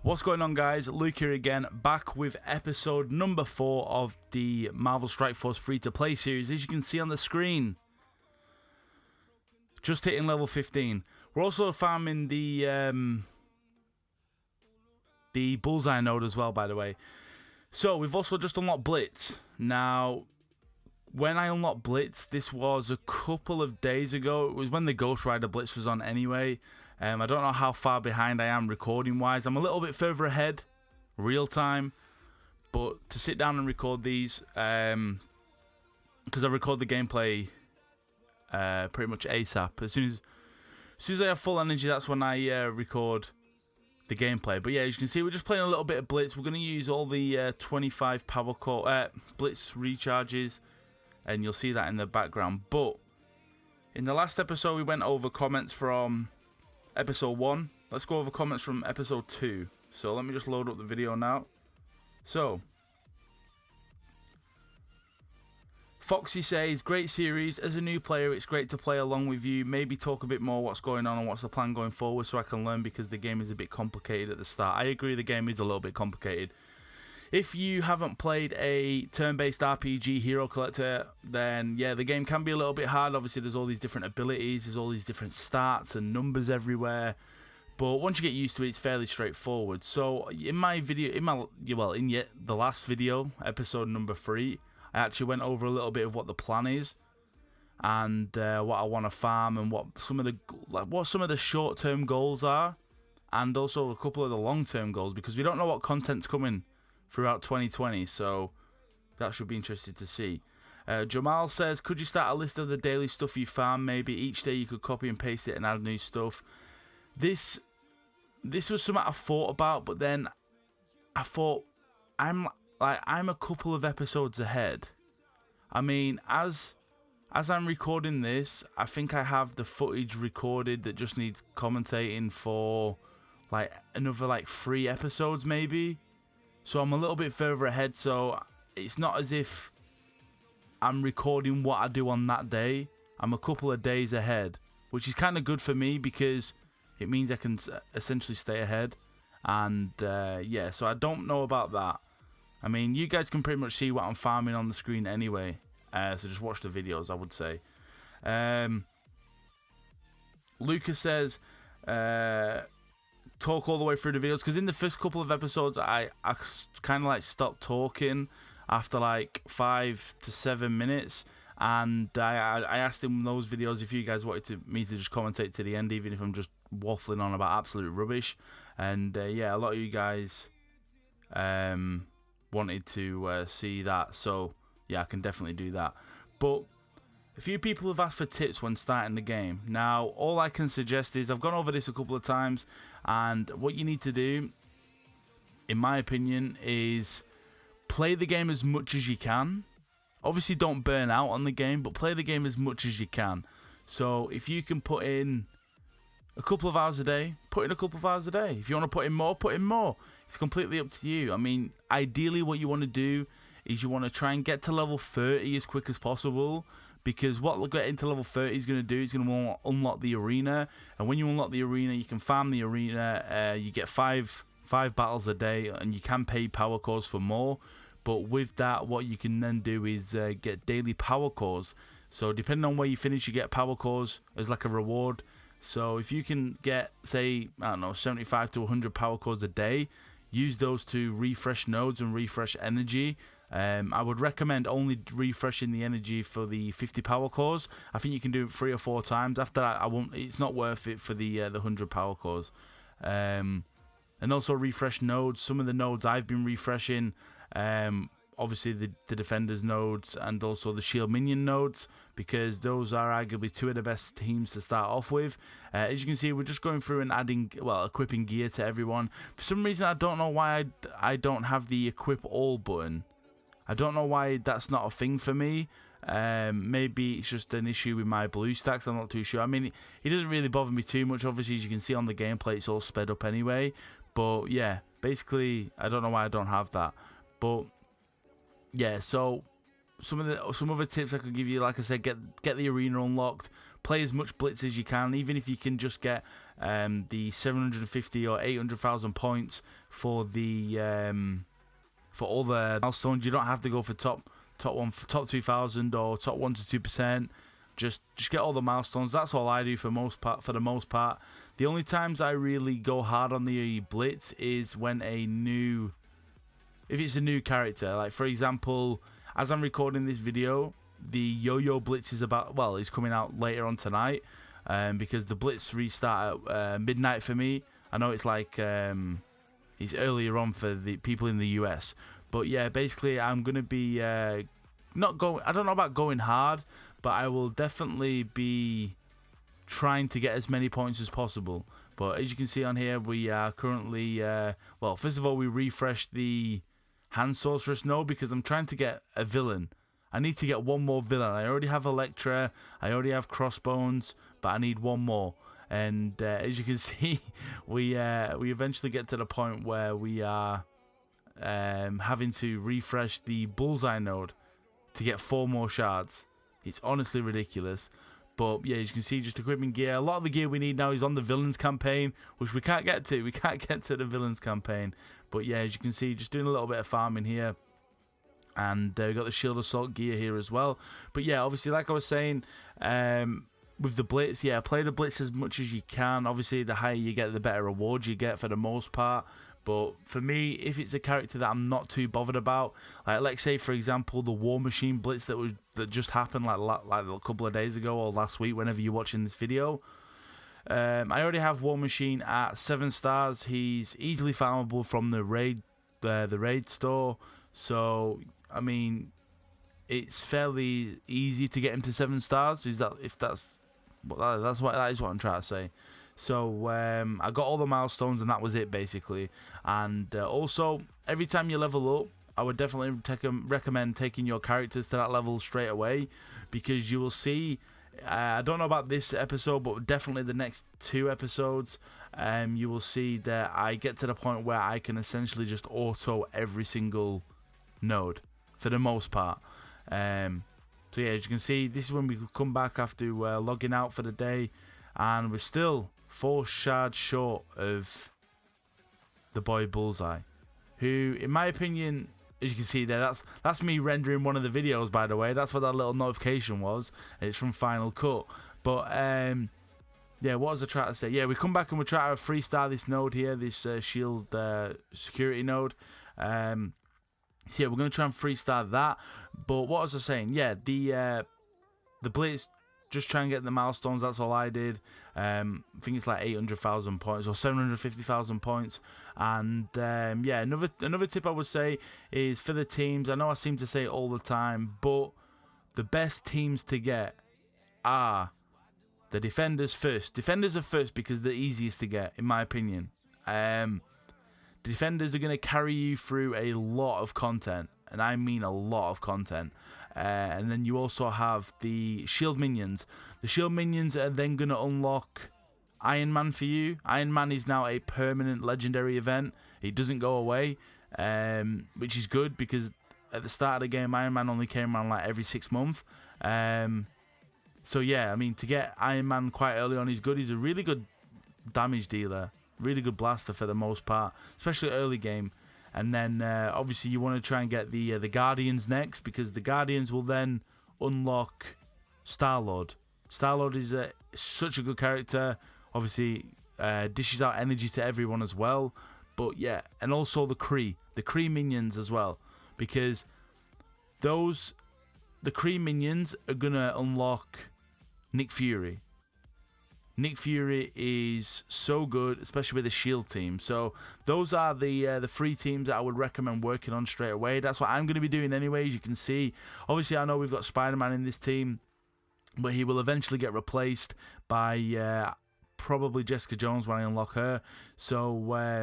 What's going on, guys? Luke here again, back with episode number 4 of the Marvel Strike Force free-to-play series. As you can see on the screen, just hitting level 15. We're also farming the Bullseye node as well, by the way. So we've also just unlocked Blitz. Now, when I unlocked Blitz, this was a couple of days ago. It was when the Ghost Rider Blitz was on anyway. I don't know how far behind I am recording-wise. I'm a little bit further ahead, real-time. But to sit down and record these, because I record the gameplay pretty much ASAP. As soon as I have full energy, that's when I record the gameplay. But yeah, as you can see, we're just playing a little bit of Blitz. We're going to use all the 25 power core Blitz recharges, and you'll see that in the background. But in the last episode, we went over comments from episode 1. Let's go over comments from episode 2. So let me just load up the video now. So Foxy says, great series. As a new player, it's great to play along with you. Maybe talk a bit more what's going on and what's the plan going forward so I can learn, because the game is a bit complicated at the start. I agree, the game is a little bit complicated. If you haven't played a turn-based RPG hero collector, then yeah, the game can be a little bit hard. Obviously, there's all these different abilities, there's all these different stats and numbers everywhere. But once you get used to it, it's fairly straightforward. So in my video, the last video, episode number 3, I actually went over a little bit of what the plan is and what I want to farm and what some of the short-term goals are, and also a couple of the long-term goals, because we don't know what content's coming throughout 2020, so that should be interesting to see. Jamal says, could you start a list of the daily stuff you farm? Maybe each day you could copy and paste it and add new stuff. This was something I thought about, but then I thought I'm a couple of episodes ahead. I mean, as I'm recording this, I think I have the footage recorded that just needs commentating for like another 3 episodes maybe. So I'm a little bit further ahead, so it's not as if I'm recording what I do on that day. I'm a couple of days ahead, which is kind of good for me because it means I can essentially stay ahead. And yeah, so I don't know about that. I mean, you guys can pretty much see what I'm farming on the screen anyway, so just watch the videos, I would say. Lucas says, talk all the way through the videos, because in the first couple of episodes I kind of stopped talking after 5 to 7 minutes, and I asked him in those videos if you guys wanted me to just commentate to the end, even if I'm just waffling on about absolute rubbish. And yeah, a lot of you guys wanted to see that, so yeah, I can definitely do that. But a few people have asked for tips when starting the game. Now, all I can suggest is, I've gone over this a couple of times, and what you need to do, in my opinion, is play the game as much as you can. Obviously, don't burn out on the game, but play the game as much as you can. So, if you can put in a couple of hours a day, put in a couple of hours a day. If you want to put in more, put in more. It's completely up to you. I mean, ideally, what you want to do is you want to try and get to level 30 as quick as possible, because what getting to level 30 is going to do is going to unlock the arena, and when you unlock the arena, you can farm the arena. You get five battles a day, and you can pay power cores for more. But with that, what you can then do is get daily power cores. So depending on where you finish, you get power cores as like a reward. So if you can get, say, I don't know, 75 to 100 power cores a day, use those to refresh nodes and refresh energy. I would recommend only refreshing the energy for the 50 power cores. I think you can do it 3 or 4 times. After that, it's not worth it for the 100 power cores. And also refresh nodes. Some of the nodes I've been refreshing, obviously the defenders nodes and also the shield minion nodes, because those are arguably 2 of the best teams to start off with. As you can see, we're just going through and adding, equipping gear to everyone. For some reason, I don't know why I don't have the equip all button. I don't know why that's not a thing for me. Maybe it's just an issue with my blue stacks, I'm not too sure. I mean, it doesn't really bother me too much. Obviously, as you can see on the gameplay, it's all sped up anyway. But yeah, basically, I don't know why I don't have that. But yeah, so some other tips I could give you, like I said, get the arena unlocked, play as much Blitz as you can, even if you can just get the 750 or 800,000 points for the for all the milestones. You don't have to go for top 2,000 or top 1 to 2%. Just get all the milestones. That's all I do for the most part. The only times I really go hard on the Blitz is when if it's a new character. Like for example, as I'm recording this video, the Yo-Yo Blitz is coming out later on tonight. Because the Blitz restart at midnight for me. I know it's like it's earlier on for the people in the US, but yeah, basically I'm gonna be not going. I don't know about going hard, but I will definitely be trying to get as many points as possible. But as you can see on here, we are currently first of all, we refreshed the Hand Sorceress node because I'm trying to get a villain. I need to get one more villain. I already have Elektra, I already have Crossbones, but I need one more. And as you can see, we eventually get to the point where we are having to refresh the Bullseye node to get 4 more shards. It's honestly ridiculous. But yeah, as you can see, just equipment gear. A lot of the gear we need now is on the villains campaign, which we can't get to. We can't get to the villains campaign. But yeah, as you can see, just doing a little bit of farming here. And we got the shield assault gear here as well. But yeah, obviously, like I was saying, with the Blitz, yeah, play the Blitz as much as you can. Obviously, the higher you get, the better rewards you get for the most part. But for me, if it's a character that I'm not too bothered about, like let's say for example the War Machine Blitz that just happened like a couple of days ago or last week, whenever you're watching this video. I already have War Machine at 7 stars. He's easily farmable from the raid store. So I mean, it's fairly easy to get him to 7 stars. That is what I'm trying to say. So I got all the milestones and that was it basically. And also, every time you level up, I would definitely recommend taking your characters to that level straight away, because you will see, I don't know about this episode, but definitely the next 2 episodes, you will see that I get to the point where I can essentially just auto every single node for the most part. So yeah, as you can see, this is when we come back after logging out for the day, and we're still 4 shards short of the boy Bullseye, who, in my opinion, as you can see there, that's me rendering one of the videos, by the way. That's what that little notification was. It's from Final Cut. But yeah, what was I trying to say? Yeah, we come back and we try to 3-star this node here, this shield security node. So yeah, we're going to try and 3-star that. But what was I saying? Yeah, the Blitz, just try and get the milestones. That's all I did. I think it's like 800,000 points or 750,000 points. And yeah, another tip I would say is for the teams. I know I seem to say it all the time, but the best teams to get are the defenders first. Defenders are first because they're easiest to get, in my opinion. Defenders are going to carry you through a lot of content, and I mean a lot of content. And then you also have the shield minions. The shield minions are then going to unlock Iron Man for you. Iron Man is now a permanent legendary event. It doesn't go away, which is good, because at the start of the game, Iron Man only came around like every 6 months. So yeah, I mean, to get Iron Man quite early on is good. He's a really good damage dealer, really good blaster for the most part, especially early game. And then obviously you want to try and get the Guardians next, because the Guardians will then unlock Star-Lord. Star-Lord is such a good character. Obviously dishes out energy to everyone as well. But yeah, and also the Kree minions as well, because the Kree minions are gonna unlock Nick Fury. Nick Fury is so good, especially with the shield team. So those are the 3 teams that I would recommend working on straight away. That's what I'm going to be doing anyway, as you can see. Obviously, I know we've got Spider-Man in this team, but he will eventually get replaced by probably Jessica Jones when I unlock her. So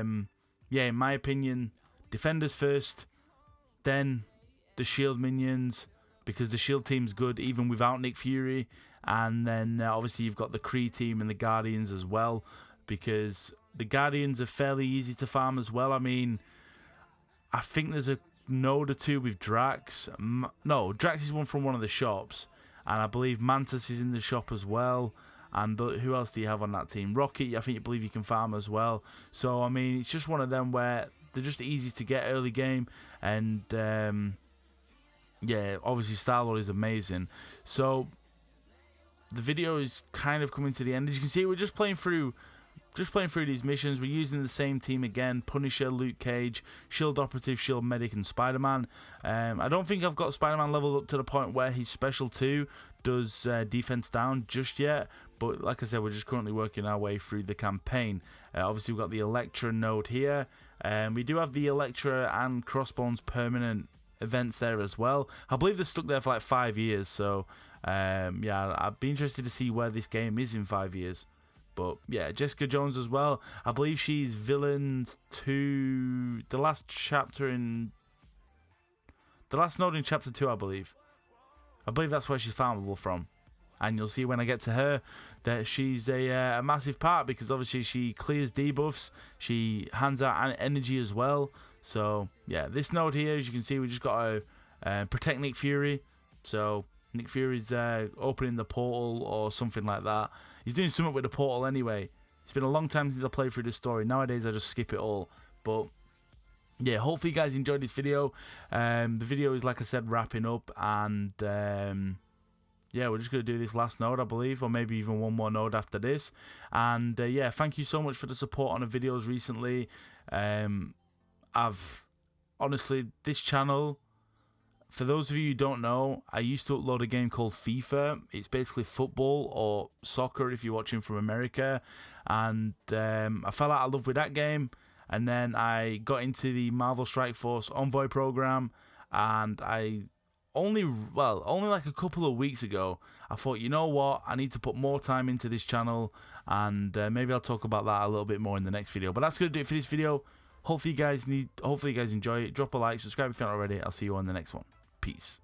yeah, in my opinion, defenders first, then the shield minions, because the shield team's good even without Nick Fury. And then obviously you've got the Kree team and the Guardians as well, because the Guardians are fairly easy to farm as well. I mean, I think there's a node or 2 with Drax. No, Drax is one from one of the shops, and I believe Mantis is in the shop as well. And who else do you have on that team? Rocket, I think you believe you can farm as well. So, I mean, it's just one of them where they're just easy to get early game. And, yeah, obviously Star-Lord is amazing. So, the video is kind of coming to the end. As you can see, we're just playing through these missions. We're using the same team again: Punisher, Luke Cage, Shield Operative, Shield Medic, and Spider-Man. I don't think I've got Spider-Man leveled up to the point where his Special 2 does defense down just yet. But like I said, we're just currently working our way through the campaign. Obviously, we've got the Elektra node here. We do have the Elektra and Crossbones permanent events there as well. I believe they're stuck there for like 5 years. So, yeah, I'd be interested to see where this game is in 5 years. But yeah, Jessica Jones as well. I believe she's villain to the last chapter in the last node in chapter 2. I believe that's where she's farmable from. And you'll see when I get to her that she's a massive part, because obviously she clears debuffs, she hands out energy as well. So yeah, this node here, as you can see, we just got to protect Nick Fury. So Nick Fury's opening the portal or something like that. He's doing something with the portal anyway. It's been a long time since I played through the story. Nowadays, I just skip it all. But yeah, hopefully you guys enjoyed this video. The video is, like I said, wrapping up. And yeah, we're just going to do this last node, I believe. Or maybe even one more node after this. And yeah, thank you so much for the support on the videos recently. Honestly, this channel, for those of you who don't know, I used to upload a game called FIFA. It's basically football or soccer if you're watching from America. And I fell out of love with that game. And then I got into the Marvel Strike Force Envoy program. And I only like a couple of weeks ago, I thought, you know what? I need to put more time into this channel. And maybe I'll talk about that a little bit more in the next video. But that's going to do it for this video. Hopefully you guys enjoy it. Drop a like, subscribe if you're not already. I'll see you on the next one. Peace.